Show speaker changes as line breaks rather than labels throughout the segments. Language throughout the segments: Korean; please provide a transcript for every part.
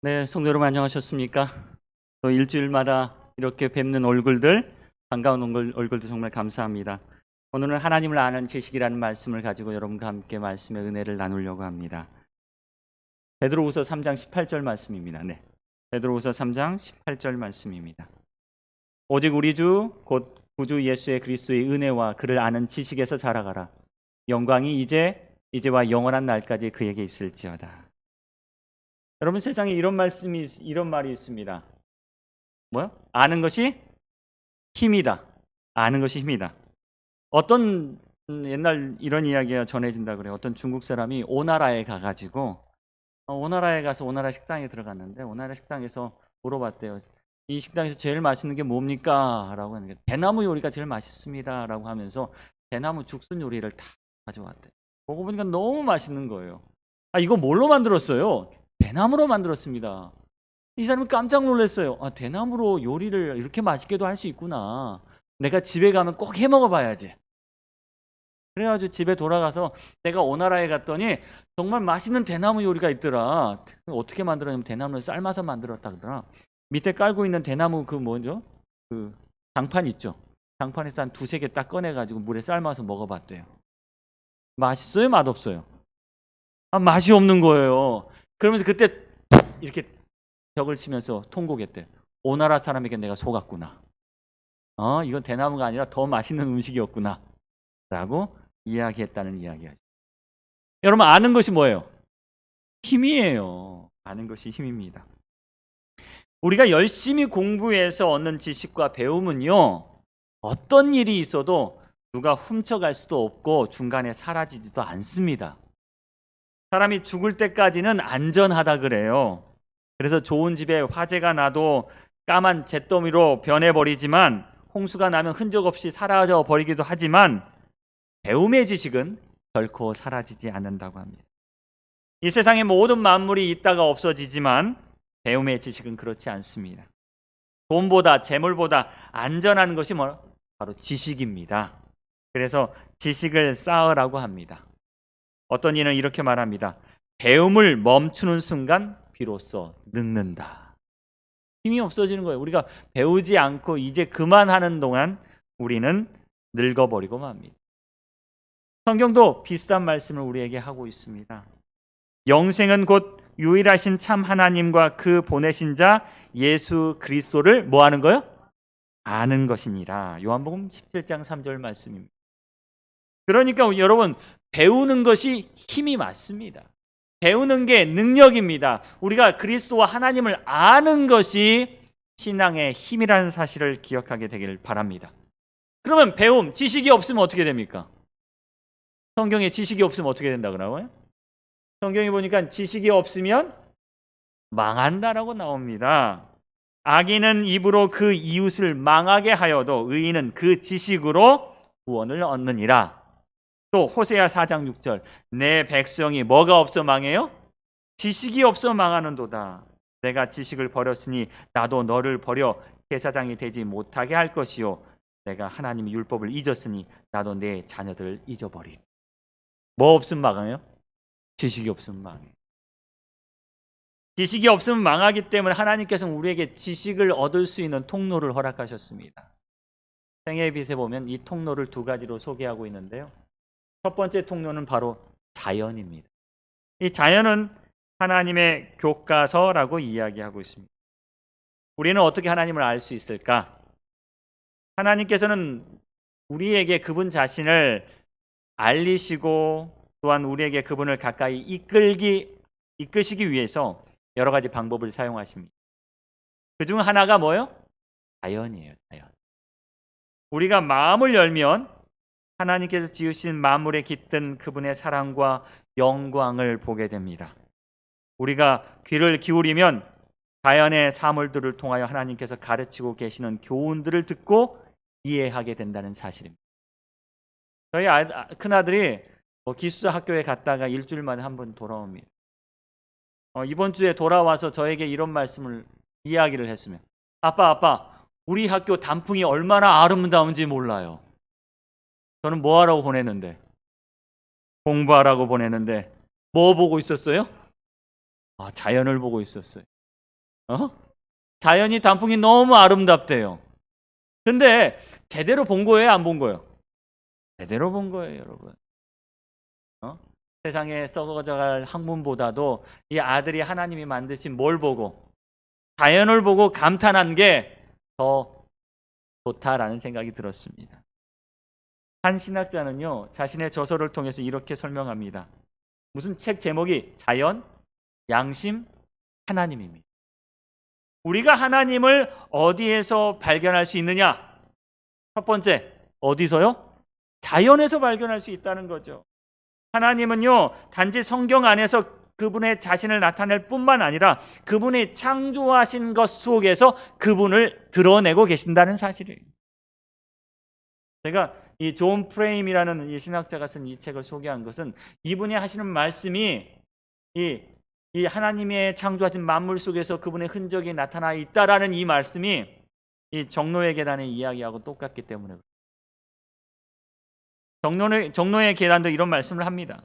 네, 성도 여러분 안녕하셨습니까? 또 일주일마다 이렇게 뵙는 얼굴들, 반가운 얼굴도 정말 감사합니다. 오늘은 하나님을 아는 지식이라는 말씀을 가지고 여러분과 함께 말씀의 은혜를 나누려고 합니다. 베드로후서 3장 18절 말씀입니다. 네, 베드로후서 3장 18절 말씀입니다. 오직 우리 주 곧 구주 예수의 그리스도의 은혜와 그를 아는 지식에서 자라가라. 영광이 이제와 영원한 날까지 그에게 있을지어다. 여러분, 세상에 이런 말이 있습니다. 뭐요? 아는 것이 힘이다. 아는 것이 힘이다. 어떤 옛날 이런 이야기가 전해진다 그래요. 어떤 중국 사람이 오나라에 가가지고 오나라에 가서 오나라 식당에 들어갔는데 오나라 식당에서 물어봤대요. 이 식당에서 제일 맛있는 게 뭡니까? 라고 하는 게 대나무 요리가 제일 맛있습니다. 라고 하면서 대나무 죽순 요리를 다 가져왔대요. 보고 보니까 너무 맛있는 거예요. 이거 뭘로 만들었어요? 대나무로 만들었습니다. 이 사람은 깜짝 놀랐어요. 대나무로 요리를 이렇게 맛있게도 할 수 있구나. 내가 집에 가면 꼭 해 먹어봐야지. 그래가지고 집에 돌아가서 내가 오나라에 갔더니 정말 맛있는 대나무 요리가 있더라. 어떻게 만들었냐면 대나무를 삶아서 만들었다 그러더라. 밑에 깔고 있는 대나무 그 뭐죠? 그 장판 있죠. 장판에서 한 두세 개 딱 꺼내가지고 물에 삶아서 먹어봤대요. 맛있어요? 맛없어요? 맛이 없는 거예요. 그러면서 그때 이렇게 벽을 치면서 통곡했대. 오나라 사람에게 내가 속았구나. 이건 대나무가 아니라 더 맛있는 음식이었구나. 라고 이야기했다는 이야기하죠. 여러분, 아는 것이 뭐예요? 힘이에요. 아는 것이 힘입니다. 우리가 열심히 공부해서 얻는 지식과 배움은요, 어떤 일이 있어도 누가 훔쳐갈 수도 없고 중간에 사라지지도 않습니다. 사람이 죽을 때까지는 안전하다 그래요. 그래서 좋은 집에 화재가 나도 까만 잿더미로 변해버리지만 홍수가 나면 흔적 없이 사라져 버리기도 하지만 배움의 지식은 결코 사라지지 않는다고 합니다. 이 세상의 모든 만물이 있다가 없어지지만 배움의 지식은 그렇지 않습니다. 돈보다 재물보다 안전한 것이 바로 지식입니다. 그래서 지식을 쌓으라고 합니다. 어떤 이는 이렇게 말합니다. 배움을 멈추는 순간 비로소 늙는다. 힘이 없어지는 거예요. 우리가 배우지 않고 이제 그만하는 동안 우리는 늙어버리고 맙니다. 성경도 비슷한 말씀을 우리에게 하고 있습니다. 영생은 곧 유일하신 참 하나님과 그 보내신 자 예수 그리스도를 뭐 하는 거요? 아는 것이니라. 요한복음 17장 3절 말씀입니다. 그러니까 여러분, 배우는 것이 힘이 맞습니다. 배우는 게 능력입니다. 우리가 그리스도와 하나님을 아는 것이 신앙의 힘이라는 사실을 기억하게 되기를 바랍니다. 그러면 배움, 지식이 없으면 어떻게 됩니까? 성경에 지식이 없으면 어떻게 된다 그러고요? 성경에 보니까 지식이 없으면 망한다라고 나옵니다. 악인은 입으로 그 이웃을 망하게 하여도 의인은 그 지식으로 구원을 얻느니라. 또 호세아 4장 6절 내 백성이 뭐가 없어 망해요? 지식이 없어 망하는도다. 내가 지식을 버렸으니 나도 너를 버려 제사장이 되지 못하게 할 것이요 내가 하나님의 율법을 잊었으니 나도 내 자녀들을 잊어버리. 뭐 없으면 망해요? 지식이 없으면 망해요. 지식이 없으면 망하기 때문에 하나님께서는 우리에게 지식을 얻을 수 있는 통로를 허락하셨습니다. 생애의 빛에 보면 이 통로를 두 가지로 소개하고 있는데요. 첫 번째 통로는 바로 자연입니다. 이 자연은 하나님의 교과서라고 이야기하고 있습니다. 우리는 어떻게 하나님을 알 수 있을까? 하나님께서는 우리에게 그분 자신을 알리시고 또한 우리에게 그분을 가까이 이끄시기 위해서 여러 가지 방법을 사용하십니다. 그중 하나가 뭐예요? 자연이에요. 자연. 우리가 마음을 열면 하나님께서 지으신 만물에 깃든 그분의 사랑과 영광을 보게 됩니다. 우리가 귀를 기울이면 자연의 사물들을 통하여 하나님께서 가르치고 계시는 교훈들을 듣고 이해하게 된다는 사실입니다. 저희 큰아들이 기숙사 학교에 갔다가 일주일 만에 한 번 돌아옵니다. 이번 주에 돌아와서 저에게 이런 말씀을 이야기를 했으면 아빠, 우리 학교 단풍이 얼마나 아름다운지 몰라요. 저는 뭐 하라고 보냈는데? 공부하라고 보냈는데 뭐 보고 있었어요? 자연을 보고 있었어요. 어? 자연이 단풍이 너무 아름답대요. 근데 제대로 본 거예요, 안 본 거예요? 제대로 본 거예요, 여러분. 어? 세상에 썩어져갈 학문보다도 이 아들이 하나님이 만드신 뭘 보고, 자연을 보고 감탄한 게 더 좋다라는 생각이 들었습니다. 한 신학자는요, 자신의 저서를 통해서 이렇게 설명합니다. 무슨 책 제목이 자연, 양심, 하나님입니다. 우리가 하나님을 어디에서 발견할 수 있느냐? 첫 번째, 어디서요? 자연에서 발견할 수 있다는 거죠. 하나님은요, 단지 성경 안에서 그분의 자신을 나타낼 뿐만 아니라 그분이 창조하신 것 속에서 그분을 드러내고 계신다는 사실이에요. 제가 이 존 프레임이라는 이 신학자가 쓴 이 책을 소개한 것은 이분이 하시는 말씀이 이 하나님의 창조하신 만물 속에서 그분의 흔적이 나타나 있다라는 이 말씀이 이 정노의 계단의 이야기하고 똑같기 때문에 정노의 계단도 이런 말씀을 합니다.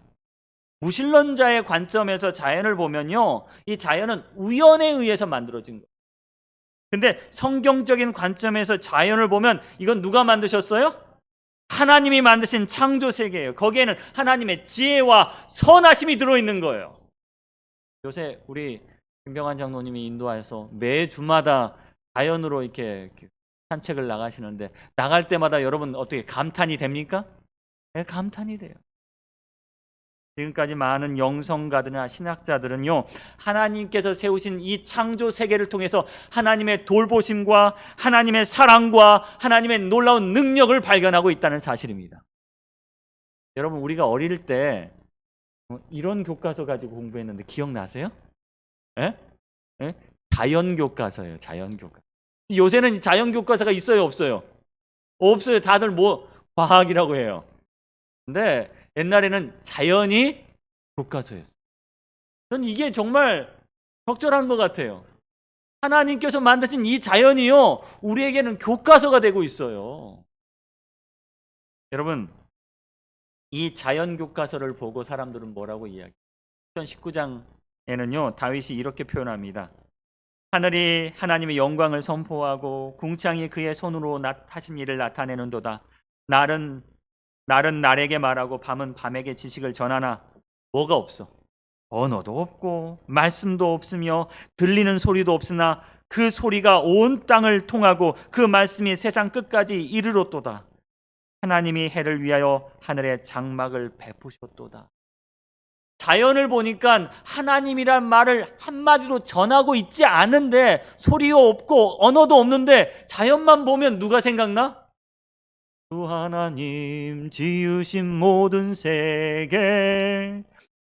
무신론자의 관점에서 자연을 보면요, 이 자연은 우연에 의해서 만들어진 거예요. 근데 성경적인 관점에서 자연을 보면 이건 누가 만드셨어요? 하나님이 만드신 창조 세계예요. 거기에는 하나님의 지혜와 선하심이 들어있는 거예요. 요새 우리 김병환 장로님이 인도하여서 매 주마다 자연으로 이렇게 산책을 나가시는데, 나갈 때마다 여러분 어떻게 감탄이 됩니까? 네, 감탄이 돼요. 지금까지 많은 영성가들이나 신학자들은요, 하나님께서 세우신 이 창조 세계를 통해서 하나님의 돌보심과 하나님의 사랑과 하나님의 놀라운 능력을 발견하고 있다는 사실입니다. 여러분, 우리가 어릴 때 이런 교과서 가지고 공부했는데 기억나세요? 예? 예? 자연교과서예요. 자연교과서. 요새는 자연교과서가 있어요, 없어요? 없어요. 다들 뭐 과학이라고 해요. 근데 옛날에는 자연이 교과서였어요. 전 이게 정말 적절한 것 같아요. 하나님께서 만드신 이 자연이요, 우리에게는 교과서가 되고 있어요. 여러분, 이 자연 교과서를 보고 사람들은 뭐라고 이야기해요? 19장에는요, 다윗이 이렇게 표현합니다. 하늘이 하나님의 영광을 선포하고 궁창이 그의 손으로 하신 일을 나타내는도다. 날은 날에게 말하고 밤은 밤에게 지식을 전하나 뭐가 없어? 언어도 없고 말씀도 없으며 들리는 소리도 없으나 그 소리가 온 땅을 통하고 그 말씀이 세상 끝까지 이르렀도다. 하나님이 해를 위하여 하늘에 장막을 베푸셨도다. 자연을 보니까 하나님이란 말을 한마디로 전하고 있지 않은데, 소리도 없고 언어도 없는데 자연만 보면 누가 생각나? 주 하나님 지으신 모든 세계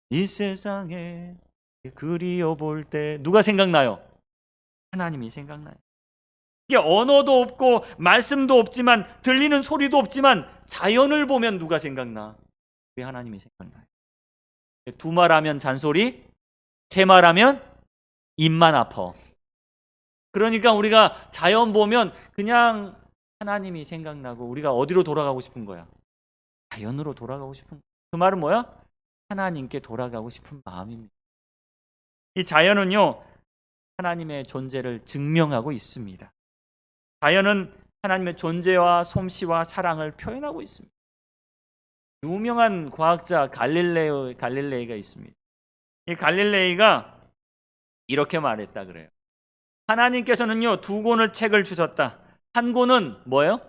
이 세상에 그리워 볼 때 누가 생각나요? 하나님이 생각나요. 이게 언어도 없고 말씀도 없지만 들리는 소리도 없지만 자연을 보면 누가 생각나? 우리 하나님이 생각나요. 두 말하면 잔소리, 세 말하면 입만 아파. 그러니까 우리가 자연 보면 그냥 하나님이 생각나고 우리가 어디로 돌아가고 싶은 거야? 자연으로 돌아가고 싶은 거야. 그 말은 뭐야? 하나님께 돌아가고 싶은 마음입니다. 이 자연은요, 하나님의 존재를 증명하고 있습니다. 자연은 하나님의 존재와 솜씨와 사랑을 표현하고 있습니다. 유명한 과학자 갈릴레이가 있습니다. 이 갈릴레이가 이렇게 말했다 그래요. 하나님께서는요, 두 권의 책을 주셨다. 한 권은 뭐예요?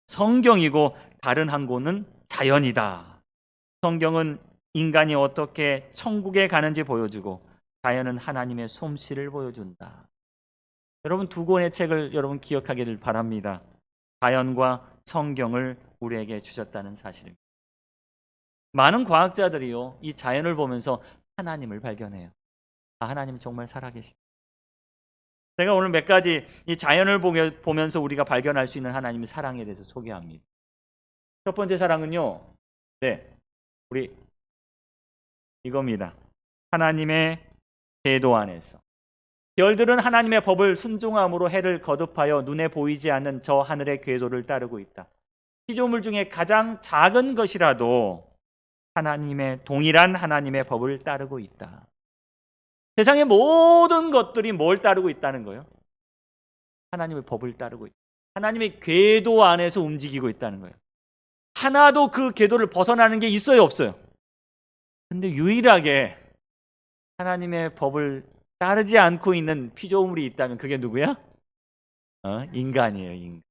성경이고 다른 한 권은 자연이다. 성경은 인간이 어떻게 천국에 가는지 보여주고 자연은 하나님의 솜씨를 보여준다. 여러분, 두 권의 책을 여러분 기억하기를 바랍니다. 자연과 성경을 우리에게 주셨다는 사실입니다. 많은 과학자들이요, 이 자연을 보면서 하나님을 발견해요. 아, 하나님 정말 살아계시다. 제가 오늘 몇 가지 이 자연을 보면서 우리가 발견할 수 있는 하나님의 사랑에 대해서 소개합니다. 첫 번째 사랑은요, 우리 이겁니다. 하나님의 계도 안에서 별들은 하나님의 법을 순종함으로 해를 거듭하여 눈에 보이지 않는 저 하늘의 궤도를 따르고 있다. 피조물 중에 가장 작은 것이라도 동일한 하나님의 법을 따르고 있다. 세상의 모든 것들이 뭘 따르고 있다는 거예요? 하나님의 법을 따르고 있다. 하나님의 궤도 안에서 움직이고 있다는 거예요. 하나도 그 궤도를 벗어나는 게 있어요, 없어요? 근데 유일하게 하나님의 법을 따르지 않고 있는 피조물이 있다면 그게 누구야? 인간이에요, 인간.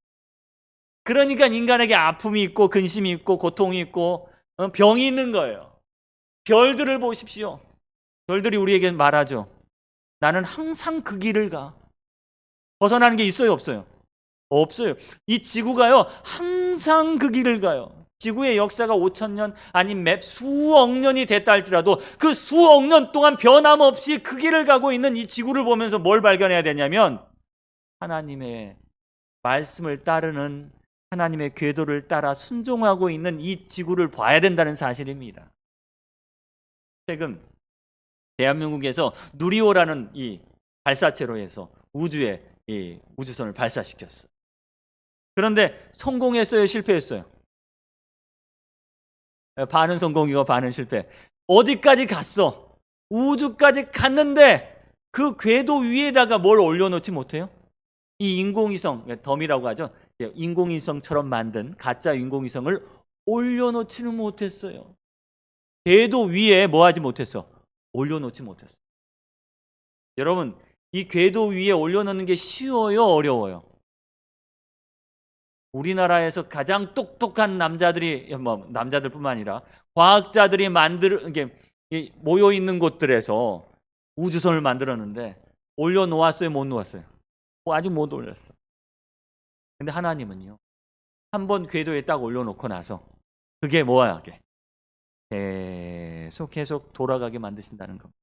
그러니까 인간에게 아픔이 있고 근심이 있고 고통이 있고 병이 있는 거예요. 별들을 보십시오. 별들이 우리에게 말하죠. 나는 항상 그 길을 가. 벗어나는 게 있어요, 없어요? 없어요. 이 지구가요, 항상 그 길을 가요. 지구의 역사가 5,000년 아닌 몇 수억 년이 됐다 할지라도 그 수억 년 동안 변함없이 그 길을 가고 있는 이 지구를 보면서 뭘 발견해야 되냐면 하나님의 말씀을 따르는, 하나님의 궤도를 따라 순종하고 있는 이 지구를 봐야 된다는 사실입니다. 최근 대한민국에서 누리호라는 이 발사체로 해서 우주에 이 우주선을 발사시켰어요. 그런데 성공했어요, 실패했어요? 반은 성공이고 반은 실패. 어디까지 갔어? 우주까지 갔는데 그 궤도 위에다가 뭘 올려놓지 못해요? 이 인공위성, 덤이라고 하죠. 인공위성처럼 만든 가짜 인공위성을 올려놓지는 못했어요. 궤도 위에 뭐 하지 못했어? 올려놓지 못했어. 여러분, 이 궤도 위에 올려놓는 게 쉬워요, 어려워요? 우리나라에서 가장 똑똑한 남자들이, 남자들뿐만 아니라 과학자들이 모여 있는 곳들에서 우주선을 만들었는데 올려놓았어요, 못 놓았어요? 아직 못 올렸어. 근데 하나님은요, 한번 궤도에 딱 올려놓고 나서 그게 뭐하게 계속 돌아가게 만드신다는 겁니다.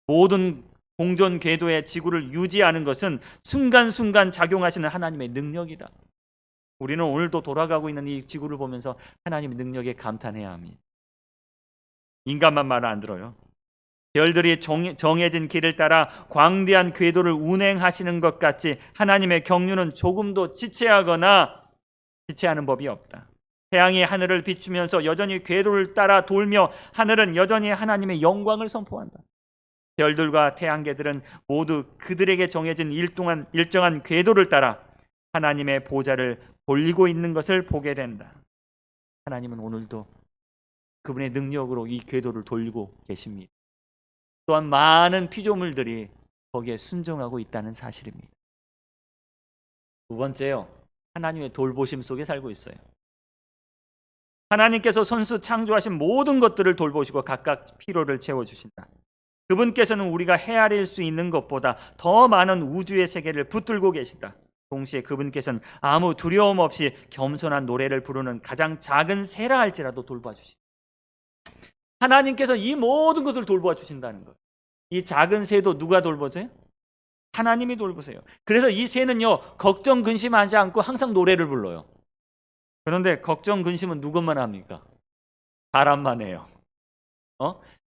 모든 공전 궤도의 지구를 유지하는 것은 순간순간 작용하시는 하나님의 능력이다. 우리는 오늘도 돌아가고 있는 이 지구를 보면서 하나님의 능력에 감탄해야 합니다. 인간만 말을 안 들어요. 별들이 정해진 길을 따라 광대한 궤도를 운행하시는 것 같이 하나님의 경륜은 조금도 지체하거나 지체하는 법이 없다. 태양이 하늘을 비추면서 여전히 궤도를 따라 돌며 하늘은 여전히 하나님의 영광을 선포한다. 별들과 태양계들은 모두 그들에게 정해진 일정한 궤도를 따라 하나님의 보좌를 돌리고 있는 것을 보게 된다. 하나님은 오늘도 그분의 능력으로 이 궤도를 돌리고 계십니다. 또한 많은 피조물들이 거기에 순종하고 있다는 사실입니다. 두 번째요, 하나님의 돌보심 속에 살고 있어요. 하나님께서 손수 창조하신 모든 것들을 돌보시고 각각 필요를 채워주신다. 그분께서는 우리가 헤아릴 수 있는 것보다 더 많은 우주의 세계를 붙들고 계시다. 동시에 그분께서는 아무 두려움 없이 겸손한 노래를 부르는 가장 작은 새라 할지라도 돌봐주신다. 하나님께서 이 모든 것을 돌봐 주신다는 것. 이 작은 새도 누가 돌보세요? 하나님이 돌보세요. 그래서 이 새는요, 걱정 근심하지 않고 항상 노래를 불러요. 그런데 걱정 근심은 누구만 합니까? 사람만 해요.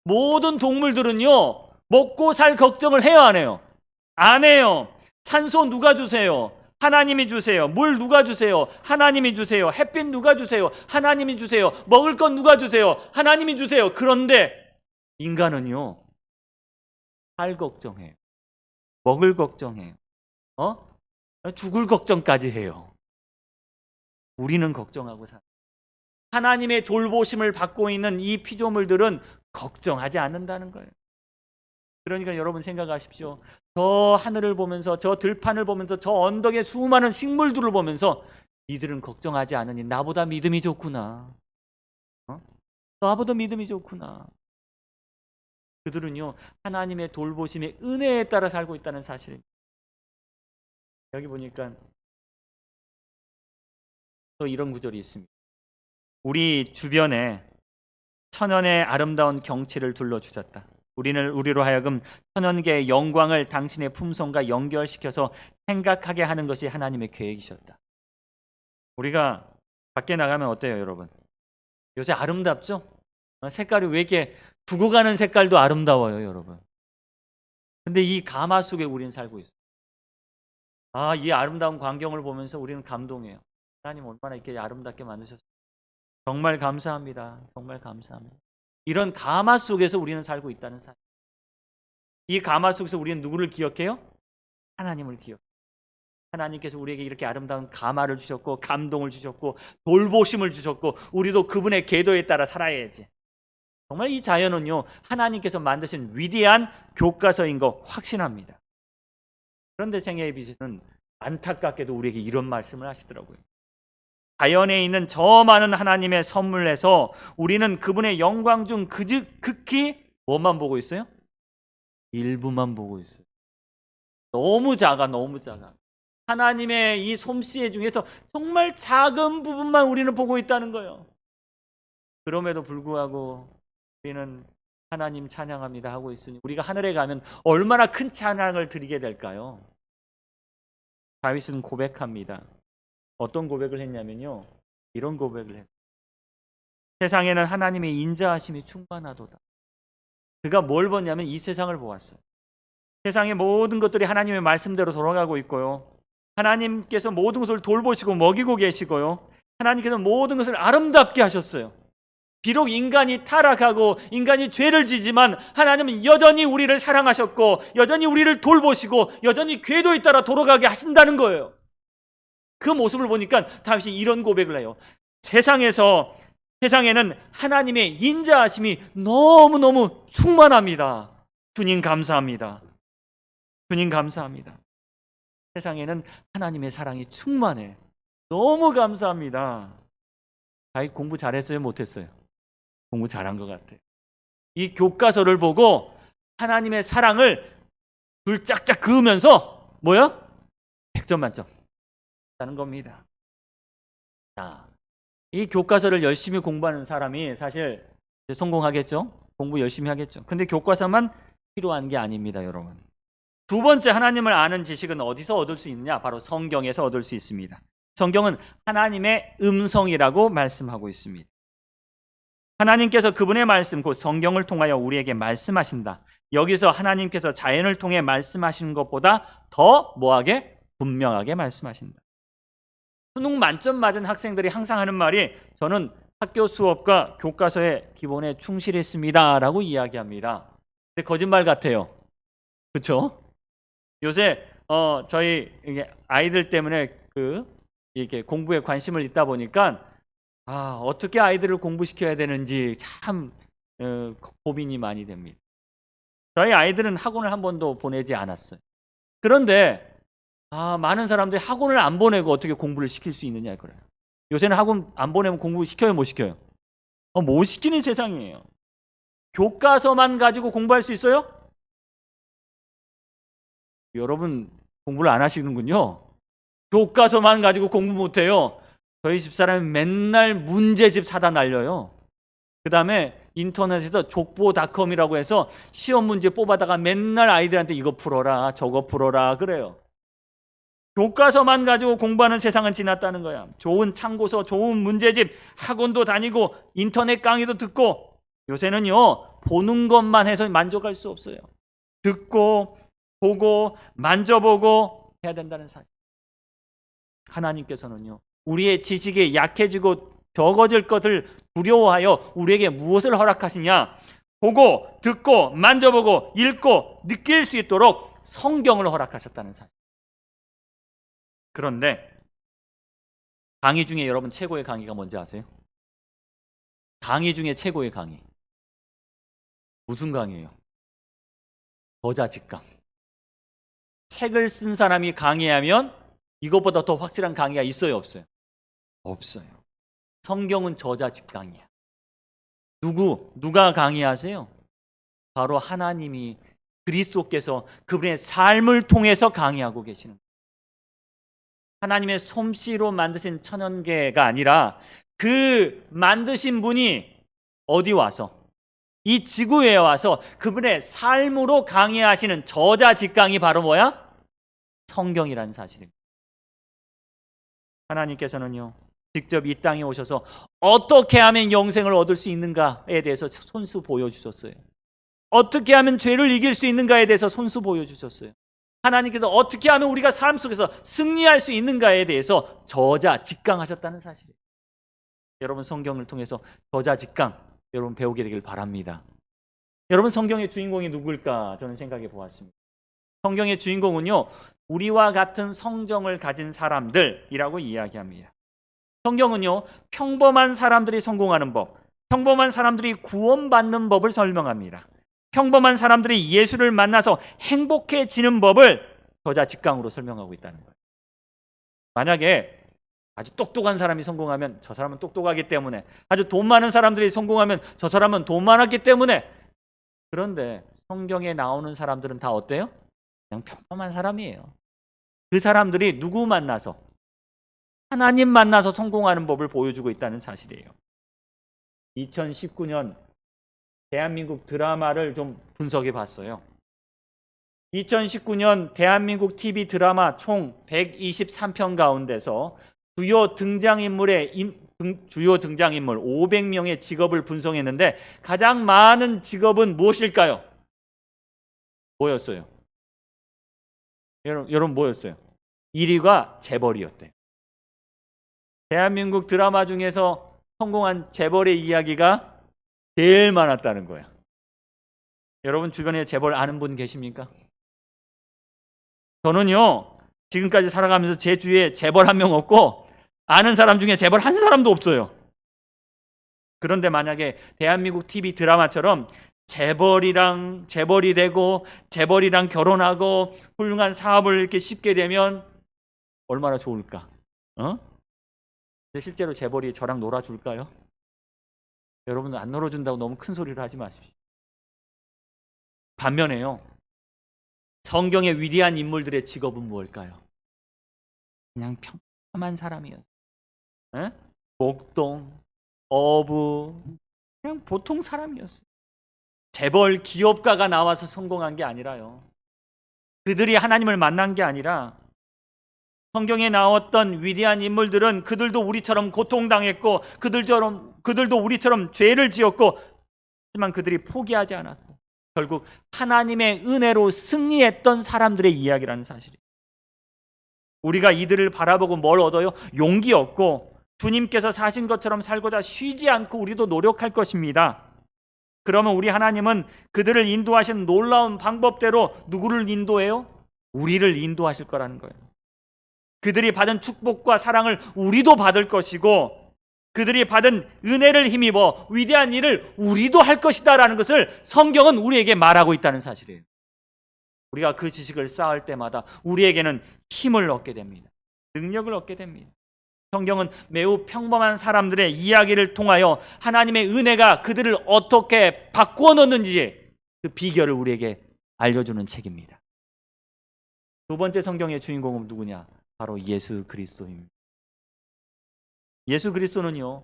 모든 동물들은요, 먹고 살 걱정을 해요, 안 해요? 안 해요. 산소 누가 주세요? 하나님이 주세요. 물 누가 주세요? 하나님이 주세요. 햇빛 누가 주세요? 하나님이 주세요. 먹을 건 누가 주세요? 하나님이 주세요. 그런데 인간은요, 살 걱정해요. 먹을 걱정해요. 죽을 걱정까지 해요. 우리는 걱정하고 살아요. 하나님의 돌보심을 받고 있는 이 피조물들은 걱정하지 않는다는 거예요. 그러니까 여러분 생각하십시오. 저 하늘을 보면서, 저 들판을 보면서, 저 언덕의 수많은 식물들을 보면서 이들은 걱정하지 않으니 나보다 믿음이 좋구나. 나보다 믿음이 좋구나. 그들은요, 하나님의 돌보심의 은혜에 따라 살고 있다는 사실입니다. 여기 보니까 또 이런 구절이 있습니다. 우리 주변에 천연의 아름다운 경치를 둘러주셨다. 우리로 하여금 천연계의 영광을 당신의 품성과 연결시켜서 생각하게 하는 것이 하나님의 계획이셨다. 우리가 밖에 나가면 어때요, 여러분? 요새 아름답죠? 색깔이 왜 이렇게 두고 가는 색깔도 아름다워요, 여러분. 근데 이 가마 속에 우리는 살고 있어요. 이 아름다운 광경을 보면서 우리는 감동해요. 하나님 얼마나 이렇게 아름답게 만드셨어요. 정말 감사합니다. 정말 감사합니다. 이런 가마 속에서 우리는 살고 있다는 사실. 이 가마 속에서 우리는 누구를 기억해요? 하나님을 기억. 하나님께서 우리에게 이렇게 아름다운 가마를 주셨고 감동을 주셨고 돌보심을 주셨고 우리도 그분의 계도에 따라 살아야지. 정말 이 자연은요 하나님께서 만드신 위대한 교과서인 거 확신합니다. 그런데 생애의 빛은 안타깝게도 우리에게 이런 말씀을 하시더라고요. 자연에 있는 저 많은 하나님의 선물에서 우리는 그분의 영광 중 극히 뭐만 보고 있어요? 일부만 보고 있어요. 너무 작아, 너무 작아. 하나님의 이 솜씨 중에서 정말 작은 부분만 우리는 보고 있다는 거예요. 그럼에도 불구하고 우리는 하나님 찬양합니다 하고 있으니 우리가 하늘에 가면 얼마나 큰 찬양을 드리게 될까요? 다윗은 고백합니다. 어떤 고백을 했냐면요. 이런 고백을 했어요. 세상에는 하나님의 인자하심이 충만하도다. 그가 뭘 보냐면 이 세상을 보았어요. 세상의 모든 것들이 하나님의 말씀대로 돌아가고 있고요. 하나님께서 모든 것을 돌보시고 먹이고 계시고요. 하나님께서 모든 것을 아름답게 하셨어요. 비록 인간이 타락하고 인간이 죄를 지지만 하나님은 여전히 우리를 사랑하셨고 여전히 우리를 돌보시고 여전히 궤도에 따라 돌아가게 하신다는 거예요. 그 모습을 보니까 다윗이 이런 고백을 해요. 세상에는 하나님의 인자하심이 너무너무 충만합니다. 주님 감사합니다. 주님 감사합니다. 세상에는 하나님의 사랑이 충만해. 너무 감사합니다. 다윗 공부 잘했어요? 못했어요? 공부 잘한 것 같아요. 이 교과서를 보고 하나님의 사랑을 줄 짝짝 그으면서 뭐야? 100점 만점 라는 겁니다. 자, 이 교과서를 열심히 공부하는 사람이 사실 성공하겠죠? 공부 열심히 하겠죠. 근데 교과서만 필요한 게 아닙니다, 여러분. 두 번째 하나님을 아는 지식은 어디서 얻을 수 있느냐? 바로 성경에서 얻을 수 있습니다. 성경은 하나님의 음성이라고 말씀하고 있습니다. 하나님께서 그분의 말씀, 곧 성경을 통하여 우리에게 말씀하신다. 여기서 하나님께서 자연을 통해 말씀하시는 것보다 더 뭐하게? 분명하게 말씀하신다. 수능 만점 맞은 학생들이 항상 하는 말이 저는 학교 수업과 교과서의 기본에 충실했습니다 라고 이야기합니다. 근데 거짓말 같아요. 그렇죠? 요새 저희 아이들 때문에 이렇게 공부에 관심을 있다 보니까 어떻게 아이들을 공부시켜야 되는지 참 고민이 많이 됩니다. 저희 아이들은 학원을 한 번도 보내지 않았어요. 그런데 많은 사람들이 학원을 안 보내고 어떻게 공부를 시킬 수 있느냐 이거예요. 요새는 학원 안 보내면 공부 시켜요, 못 시켜요? 못 시키는 세상이에요. 교과서만 가지고 공부할 수 있어요? 여러분 공부를 안 하시는군요. 교과서만 가지고 공부 못해요. 저희 집사람이 맨날 문제집 사다 날려요. 그 다음에 인터넷에서 족보닷컴이라고 해서 시험 문제 뽑아다가 맨날 아이들한테 이거 풀어라 저거 풀어라 그래요. 교과서만 가지고 공부하는 세상은 지났다는 거야. 좋은 참고서, 좋은 문제집, 학원도 다니고 인터넷 강의도 듣고 요새는요 보는 것만 해서 만족할 수 없어요. 듣고 보고 만져보고 해야 된다는 사실. 하나님께서는요 우리의 지식이 약해지고 적어질 것을 두려워하여 우리에게 무엇을 허락하시냐? 보고 듣고 만져보고 읽고 느낄 수 있도록 성경을 허락하셨다는 사실. 그런데 강의 중에 여러분 최고의 강의가 뭔지 아세요? 강의 중에 최고의 강의 무슨 강의예요? 저자직강. 책을 쓴 사람이 강의하면 이것보다 더 확실한 강의가 있어요, 없어요? 없어요. 성경은 저자직강이야. 누가 강의하세요? 바로 하나님이 그리스도께서 그분의 삶을 통해서 강의하고 계시는 거예요. 하나님의 솜씨로 만드신 천연계가 아니라 그 만드신 분이 어디 와서 이 지구에 와서 그분의 삶으로 강의하시는 저자직강이 바로 뭐야? 성경이라는 사실입니다. 하나님께서는요 직접 이 땅에 오셔서 어떻게 하면 영생을 얻을 수 있는가에 대해서 손수 보여주셨어요. 어떻게 하면 죄를 이길 수 있는가에 대해서 손수 보여주셨어요. 하나님께서 어떻게 하면 우리가 삶 속에서 승리할 수 있는가에 대해서 저자직강하셨다는 사실이에요. 여러분 성경을 통해서 저자직강 여러분 배우게 되길 바랍니다. 여러분, 성경의 주인공이 누굴까? 저는 생각해 보았습니다. 성경의 주인공은요, 우리와 같은 성정을 가진 사람들이라고 이야기합니다. 성경은요, 평범한 사람들이 성공하는 법, 평범한 사람들이 구원받는 법을 설명합니다. 평범한 사람들이 예수를 만나서 행복해지는 법을 저자직강으로 설명하고 있다는 거예요. 만약에 아주 똑똑한 사람이 성공하면 저 사람은 똑똑하기 때문에, 아주 돈 많은 사람들이 성공하면 저 사람은 돈 많았기 때문에. 그런데 성경에 나오는 사람들은 다 어때요? 그냥 평범한 사람이에요. 그 사람들이 누구 만나서? 하나님 만나서 성공하는 법을 보여주고 있다는 사실이에요. 2019년 대한민국 드라마를 좀 분석해 봤어요. 2019년 대한민국 TV 드라마 총 123편 가운데서 주요 등장인물 500명의 직업을 분석했는데 가장 많은 직업은 무엇일까요? 뭐였어요? 여러분 뭐였어요? 1위가 재벌이었대요. 대한민국 드라마 중에서 성공한 재벌의 이야기가 제일 많았다는 거야. 여러분 주변에 재벌 아는 분 계십니까? 저는요, 지금까지 살아가면서 제 주위에 재벌 한 명 없고 아는 사람 중에 재벌 한 사람도 없어요. 그런데 만약에 대한민국 TV 드라마처럼 재벌이 되고 재벌이랑 결혼하고 훌륭한 사업을 이렇게 쉽게 되면 얼마나 좋을까? 근데 실제로 재벌이 저랑 놀아줄까요? 여러분, 안 놀아준다고 너무 큰 소리를 하지 마십시오. 반면에요, 성경의 위대한 인물들의 직업은 무엇일까요? 그냥 평범한 사람이었어요. 목동, 어부, 그냥 보통 사람이었어요. 재벌 기업가가 나와서 성공한 게 아니라요. 그들이 하나님을 만난 게 아니라 성경에 나왔던 위대한 인물들은 그들도 우리처럼 고통당했고 그들도 우리처럼 죄를 지었고, 하지만 그들이 포기하지 않았고 결국 하나님의 은혜로 승리했던 사람들의 이야기라는 사실이에요. 우리가 이들을 바라보고 뭘 얻어요? 용기 얻고 주님께서 사신 것처럼 살고자 쉬지 않고 우리도 노력할 것입니다. 그러면 우리 하나님은 그들을 인도하신 놀라운 방법대로 누구를 인도해요? 우리를 인도하실 거라는 거예요. 그들이 받은 축복과 사랑을 우리도 받을 것이고 그들이 받은 은혜를 힘입어 위대한 일을 우리도 할 것이다 라는 것을 성경은 우리에게 말하고 있다는 사실이에요. 우리가 그 지식을 쌓을 때마다 우리에게는 힘을 얻게 됩니다. 능력을 얻게 됩니다. 성경은 매우 평범한 사람들의 이야기를 통하여 하나님의 은혜가 그들을 어떻게 바꾸어 놓는지 그 비결을 우리에게 알려주는 책입니다. 두 번째 성경의 주인공은 누구냐? 바로 예수 그리스도입니다. 예수 그리스도는요,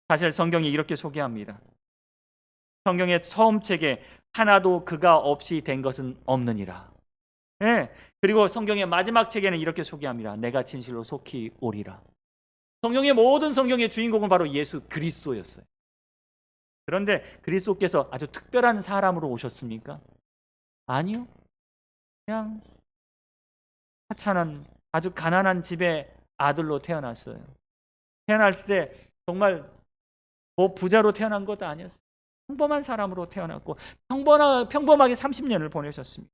사실 성경이 이렇게 소개합니다. 성경의 처음 책에 하나도 그가 없이 된 것은 없느니라. 그리고 성경의 마지막 책에는 이렇게 소개합니다. 내가 진실로 속히 오리라. 성경의 모든 성경의 주인공은 바로 예수 그리스도였어요. 그런데 그리스도께서 아주 특별한 사람으로 오셨습니까? 아니요. 그냥 하찮은 아주 가난한 집의 아들로 태어났어요. 태어날 때 정말 뭐 부자로 태어난 것도 아니었어요. 평범한 사람으로 태어났고 평범하게 30년을 보내셨습니다.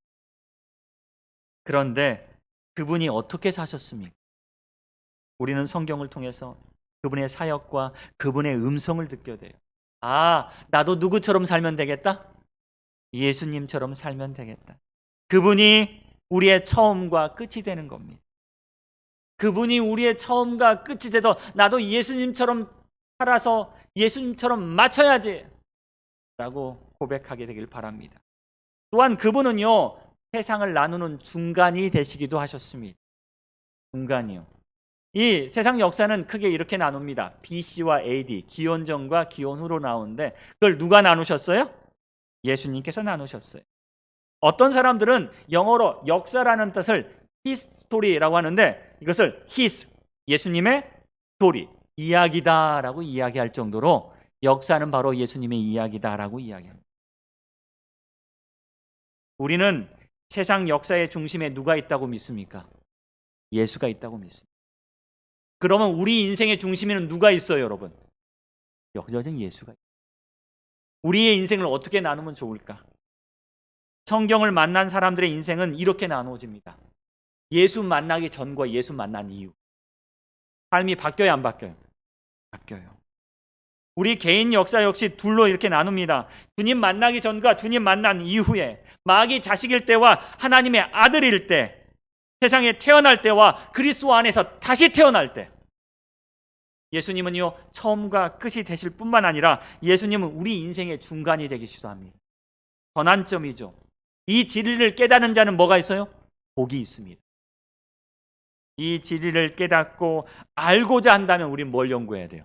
그런데 그분이 어떻게 사셨습니까? 우리는 성경을 통해서 그분의 사역과 그분의 음성을 듣게 돼요. 아, 나도 누구처럼 살면 되겠다? 예수님처럼 살면 되겠다. 그분이 우리의 처음과 끝이 되는 겁니다. 그분이 우리의 처음과 끝이 돼서 나도 예수님처럼 살아서 예수님처럼 맞춰야지 라고 고백하게 되길 바랍니다. 또한 그분은요, 세상을 나누는 중간이 되시기도 하셨습니다. 중간이요. 이 세상 역사는 크게 이렇게 나눕니다. BC와 AD, 기원전과 기원후로 나오는데 그걸 누가 나누셨어요? 예수님께서 나누셨어요. 어떤 사람들은 영어로 역사라는 뜻을 history라고 하는데 이것을 his, 예수님의 스토리, 이야기다라고 이야기할 정도로 역사는 바로 예수님의 이야기다라고 이야기합니다. 우리는 세상 역사의 중심에 누가 있다고 믿습니까? 예수가 있다고 믿습니다. 그러면 우리 인생의 중심에는 누가 있어요, 여러분? 여전히 예수가 있어요. 우리의 인생을 어떻게 나누면 좋을까? 성경을 만난 사람들의 인생은 이렇게 나누어집니다. 예수 만나기 전과 예수 만난 이후. 삶이 바뀌어야 안 바뀌어요? 바뀌어요. 우리 개인 역사 역시 둘로 이렇게 나눕니다. 주님 만나기 전과 주님 만난 이후에, 마귀 자식일 때와 하나님의 아들일 때, 세상에 태어날 때와 그리스도 안에서 다시 태어날 때. 예수님은요, 처음과 끝이 되실 뿐만 아니라 예수님은 우리 인생의 중간이 되기도 합니다. 전환점이죠. 이 진리를 깨닫는 자는 뭐가 있어요? 복이 있습니다. 이 진리를 깨닫고 알고자 한다면 우리는 뭘 연구해야 돼요?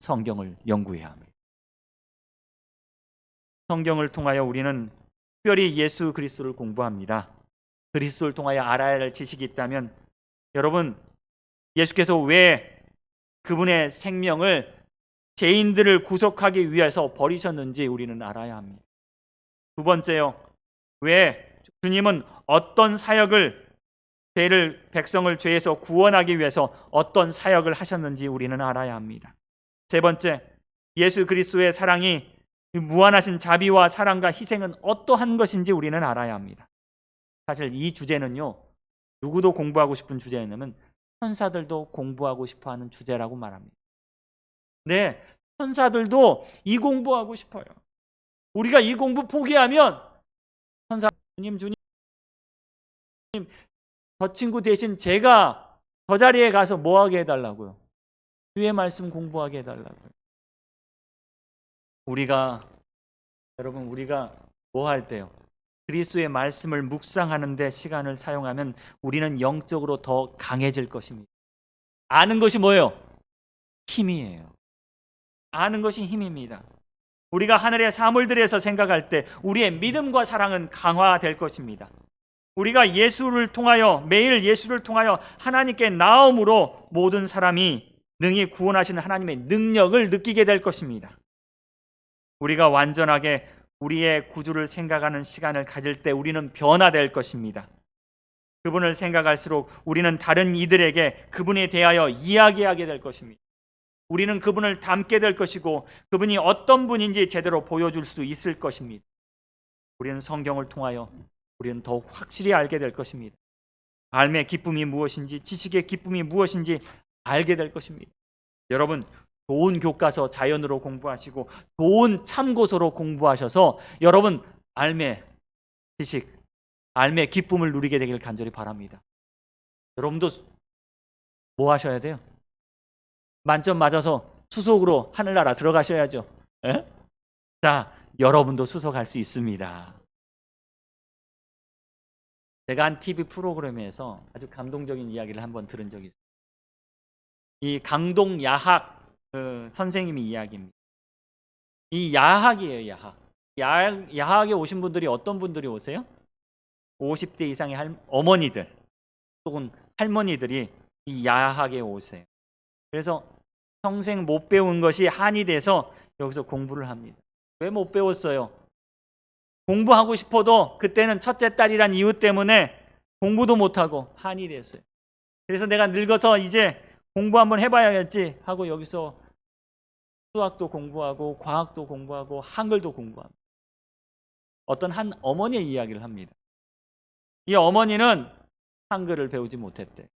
성경을 연구해야 합니다. 성경을 통하여 우리는 특별히 예수 그리스도를 공부합니다. 그리스도를 통하여 알아야 할 지식이 있다면, 여러분, 예수께서 왜 그분의 생명을 죄인들을 구속하기 위해서 버리셨는지 우리는 알아야 합니다. 두 번째요, 왜 주님은 어떤 사역을, 백성을 죄에서 구원하기 위해서 어떤 사역을 하셨는지 우리는 알아야 합니다. 세 번째, 예수 그리스도의 사랑이, 무한하신 자비와 사랑과 희생은 어떠한 것인지 우리는 알아야 합니다. 사실 이 주제는요, 누구도 공부하고 싶은 주제냐면 천사들도 공부하고 싶어하는 주제라고 말합니다. 네, 천사들도 이 공부하고 싶어요. 우리가 이 공부 포기하면 천사, 주님, 저 친구 대신 제가 저 자리에 가서 뭐 하게 해달라고요? 주의 말씀 공부하게 해달라고요. 여러분, 우리가 뭐 할 때요? 그리스도의 말씀을 묵상하는 데 시간을 사용하면 우리는 영적으로 더 강해질 것입니다. 아는 것이 뭐예요? 힘이에요. 아는 것이 힘입니다. 우리가 하늘의 사물들에서 생각할 때 우리의 믿음과 사랑은 강화될 것입니다. 우리가 예수를 통하여, 매일 예수를 통하여 하나님께 나옴으로 모든 사람이 능히 구원하시는 하나님의 능력을 느끼게 될 것입니다. 우리가 완전하게 우리의 구주를 생각하는 시간을 가질 때 우리는 변화될 것입니다. 그분을 생각할수록 우리는 다른 이들에게 그분에 대하여 이야기하게 될 것입니다. 우리는 그분을 닮게 될 것이고 그분이 어떤 분인지 제대로 보여줄 수 있을 것입니다. 우리는 성경을 통하여 우리는 더욱 확실히 알게 될 것입니다. 삶의 기쁨이 무엇인지, 지식의 기쁨이 무엇인지 알게 될 것입니다. 여러분, 좋은 교과서 자연으로 공부하시고 좋은 참고서로 공부하셔서 여러분 삶의 지식, 삶의 기쁨을 누리게 되길 간절히 바랍니다. 여러분도 뭐 하셔야 돼요? 만점 맞아서 수석으로 하늘나라 들어가셔야죠. 에? 자, 여러분도 수석할 수 있습니다. 제가 한 TV 프로그램에서 아주 감동적인 이야기를 한번 들은 적이 있어요. 이 강동 야학 선생님이 이야기입니다. 이 야학이에요, 야학. 야학에 오신 분들이 어떤 분들이 오세요? 50대 이상의 어머니들 혹은 할머니들이 이 야학에 오세요. 그래서 평생 못 배운 것이 한이 돼서 여기서 공부를 합니다. 왜 못 배웠어요? 공부하고 싶어도 그때는 첫째 딸이란 이유 때문에 공부도 못하고 한이 됐어요. 그래서 내가 늙어서 이제 공부 한번 해봐야겠지 하고 여기서 수학도 공부하고 과학도 공부하고 한글도 공부합니다. 어떤 한 어머니의 이야기를 합니다. 이 어머니는 한글을 배우지 못했대.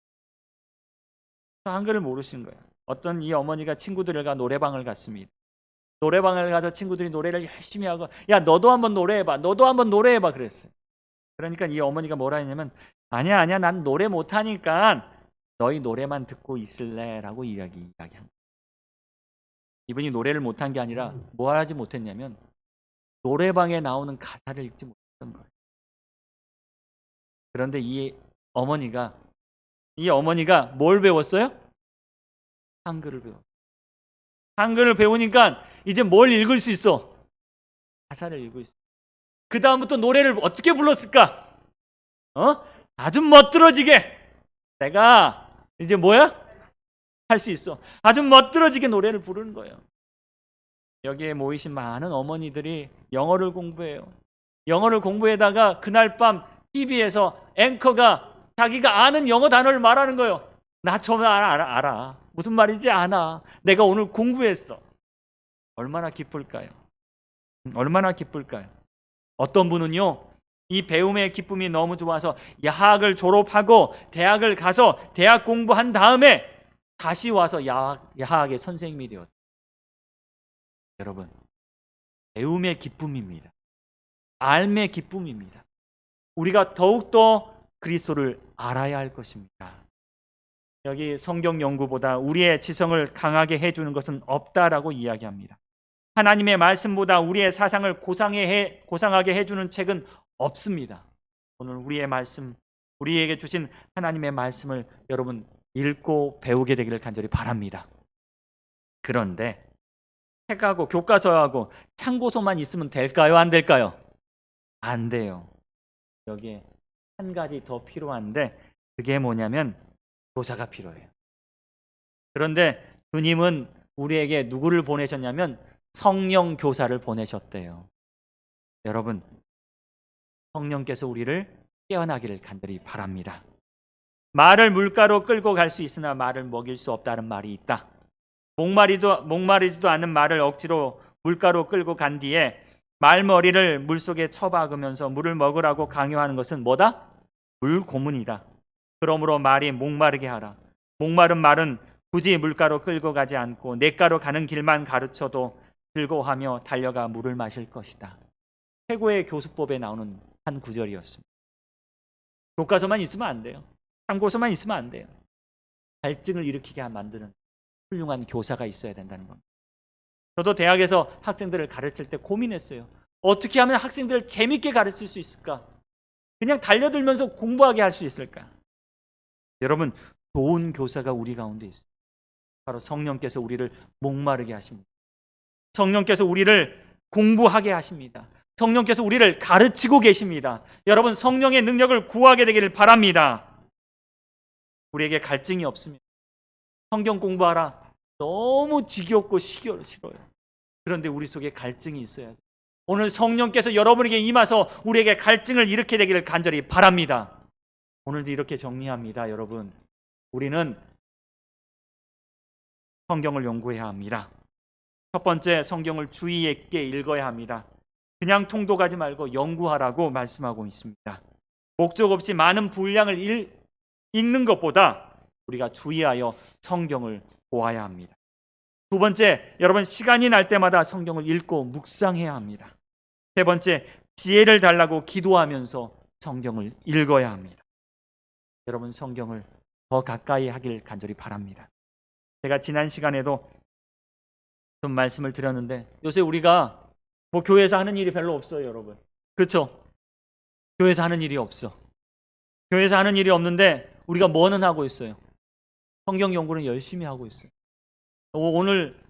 한글을 모르신 거예요. 어떤 이 어머니가 친구들과 노래방을 갔습니다. 노래방을 가서 친구들이 노래를 열심히 하고, 야, 너도 한번 노래해봐, 너도 한번 노래해봐 그랬어요. 그러니까 이 어머니가 뭐라 했냐면, 아니야, 난 노래 못하니까 너희 노래만 듣고 있을래 라고 이야기한 거예요. 이분이 노래를 못한 게 아니라 뭐 하지 못했냐면 노래방에 나오는 가사를 읽지 못했던 거예요. 그런데 이 어머니가 뭘 배웠어요? 한글을 배웠어요. 한글을 배우니까 이제 뭘 읽을 수 있어? 가사를 읽을 수 있어. 그 다음부터 노래를 어떻게 불렀을까? 아주 멋들어지게 내가 이제 뭐야? 할 수 있어. 아주 멋들어지게 노래를 부르는 거예요. 여기에 모이신 많은 어머니들이 영어를 공부해요. 영어를 공부에다가 그날 밤 TV에서 앵커가 자기가 아는 영어 단어를 말하는 거예요. 나 처음에 알아. 무슨 말인지 아나. 내가 오늘 공부했어. 얼마나 기쁠까요? 얼마나 기쁠까요? 어떤 분은요, 이 배움의 기쁨이 너무 좋아서 야학을 졸업하고 대학을 가서 대학 공부한 다음에 다시 와서 야학의 선생님이 되었다. 여러분, 배움의 기쁨입니다. 삶의 기쁨입니다. 우리가 더욱더 그리스도를 알아야 할 것입니다. 여기 성경 연구보다 우리의 지성을 강하게 해주는 것은 없다라고 이야기합니다. 하나님의 말씀보다 우리의 사상을 고상하게 해주는 책은 없습니다. 오늘 우리의 말씀, 우리에게 주신 하나님의 말씀을 여러분 읽고 배우게 되기를 간절히 바랍니다. 그런데 책하고 교과서하고 참고서만 있으면 될까요? 안 될까요? 안 돼요. 여기에 한 가지 더 필요한데 그게 뭐냐면 교사가 필요해요. 그런데 주님은 우리에게 누구를 보내셨냐면 성령 교사를 보내셨대요. 여러분, 성령께서 우리를 깨어나기를 간절히 바랍니다. 말을 물가로 끌고 갈 수 있으나 말을 먹일 수 없다는 말이 있다. 목마르지도 않는 말을 억지로 물가로 끌고 간 뒤에 말머리를 물속에 쳐박으면서 물을 먹으라고 강요하는 것은 뭐다? 물고문이다. 그러므로 말이 목마르게 하라. 목마른 말은 굳이 물가로 끌고 가지 않고 냇가로 가는 길만 가르쳐도 즐거워하며 달려가 물을 마실 것이다. 최고의 교수법에 나오는 한 구절이었습니다. 교과서만 있으면 안 돼요. 참고서만 있으면 안 돼요. 갈증을 일으키게 만드는 훌륭한 교사가 있어야 된다는 겁니다. 저도 대학에서 학생들을 가르칠 때 고민했어요. 어떻게 하면 학생들을 재밌게 가르칠 수 있을까? 그냥 달려들면서 공부하게 할 수 있을까? 여러분, 좋은 교사가 우리 가운데 있어요. 바로 성령께서 우리를 목마르게 하십니다. 성령께서 우리를 공부하게 하십니다. 성령께서 우리를 가르치고 계십니다. 여러분, 성령의 능력을 구하게 되기를 바랍니다. 우리에게 갈증이 없으면 성경 공부하라. 너무 지겹고 싫어요. 그런데 우리 속에 갈증이 있어야 돼요. 오늘 성령께서 여러분에게 임하서 우리에게 갈증을 일으키게 되기를 간절히 바랍니다. 오늘도 이렇게 정리합니다. 여러분, 우리는 성경을 연구해야 합니다. 첫 번째, 성경을 주의 있게 읽어야 합니다. 그냥 통독하지 말고 연구하라고 말씀하고 있습니다. 목적 없이 많은 분량을 읽는 것보다 우리가 주의하여 성경을 보아야 합니다. 두 번째, 여러분 시간이 날 때마다 성경을 읽고 묵상해야 합니다. 세 번째, 지혜를 달라고 기도하면서 성경을 읽어야 합니다. 여러분, 성경을 더 가까이 하길 간절히 바랍니다. 제가 지난 시간에도 좀 말씀을 드렸는데 요새 우리가 뭐 교회에서 하는 일이 별로 없어요, 여러분. 그렇죠? 교회에서 하는 일이 없어. 교회에서 하는 일이 없는데 우리가 뭐는 하고 있어요? 성경 연구는 열심히 하고 있어요. 오늘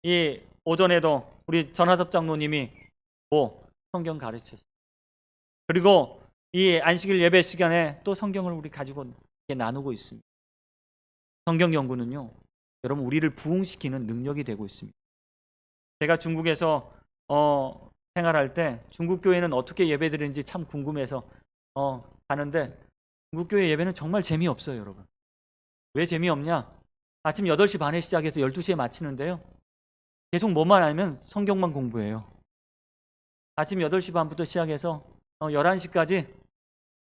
이 오전에도 우리 전하섭 장로님이 성경 가르쳤어요. 그리고 이 안식일 예배 시간에 또 성경을 우리 가지고 나누고 있습니다. 성경 연구는요, 여러분 우리를 부흥시키는 능력이 되고 있습니다. 제가 중국에서 생활할 때 중국 교회는 어떻게 예배드리는지 참 궁금해서 가는데 중국 교회 예배는 정말 재미없어요, 여러분. 왜 재미없냐? 아침 8시 반에 시작해서 12시에 마치는데요. 계속 뭐만 하면 성경만 공부해요. 아침 8시 반부터 시작해서 11시까지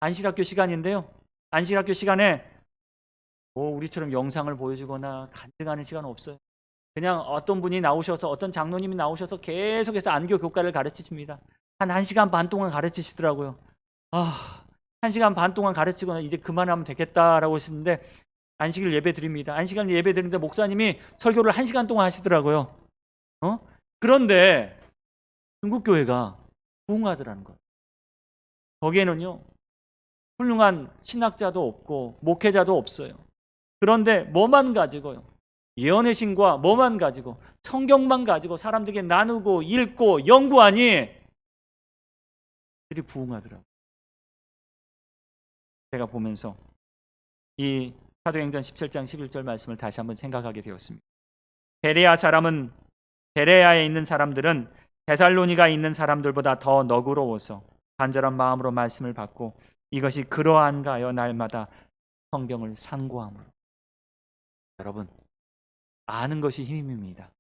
안식학교 시간인데요. 안식학교 시간에 우리처럼 영상을 보여주거나 간증하는 시간은 없어요. 그냥 어떤 분이 나오셔서 어떤 장로님이 나오셔서 계속해서 안교 교과를 가르치십니다. 한 1시간 반 동안 가르치시더라고요. 1시간 반 동안 가르치거나 이제 그만하면 되겠다라고 했는데 안식일 예배 드립니다. 안식일 예배 드리는데 목사님이 설교를 1시간 동안 하시더라고요. 그런데 중국 교회가 부흥하더라는 거예요. 거기에는요, 훌륭한 신학자도 없고 목회자도 없어요. 그런데 뭐만 가지고요, 예언의 신과 뭐만 가지고 성경만 가지고 사람들에게 나누고 읽고 연구하니 들이 부흥하더라고요. 제가 보면서 이 사도행전 17장 11절 말씀을 다시 한번 생각하게 되었습니다. 베레아에 있는 사람들은 데살로니가에 있는 사람들보다 더 너그러워서 간절한 마음으로 말씀을 받고 이것이 그러한가 하여 날마다 성경을 상고함으로. 여러분, 아는 것이 힘입니다.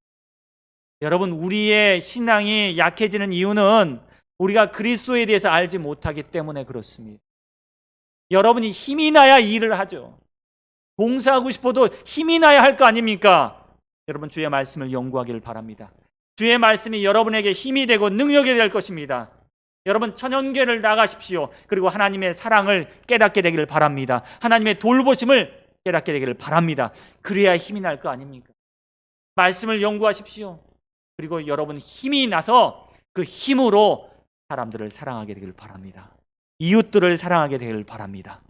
여러분, 우리의 신앙이 약해지는 이유는 우리가 그리스도에 대해서 알지 못하기 때문에 그렇습니다. 여러분이 힘이 나야 일을 하죠. 봉사하고 싶어도 힘이 나야 할 거 아닙니까? 여러분, 주의 말씀을 연구하기를 바랍니다. 주의 말씀이 여러분에게 힘이 되고 능력이 될 것입니다. 여러분, 천연교회를 나가십시오. 그리고 하나님의 사랑을 깨닫게 되기를 바랍니다. 하나님의 돌보심을 깨닫게 되기를 바랍니다. 그래야 힘이 날 거 아닙니까? 말씀을 연구하십시오. 그리고 여러분 힘이 나서 그 힘으로 사람들을 사랑하게 되기를 바랍니다. 이웃들을 사랑하게 되기를 바랍니다.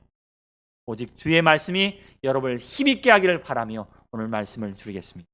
오직 주의 말씀이 여러분을 힘있게 하기를 바라며 오늘 말씀을 드리겠습니다.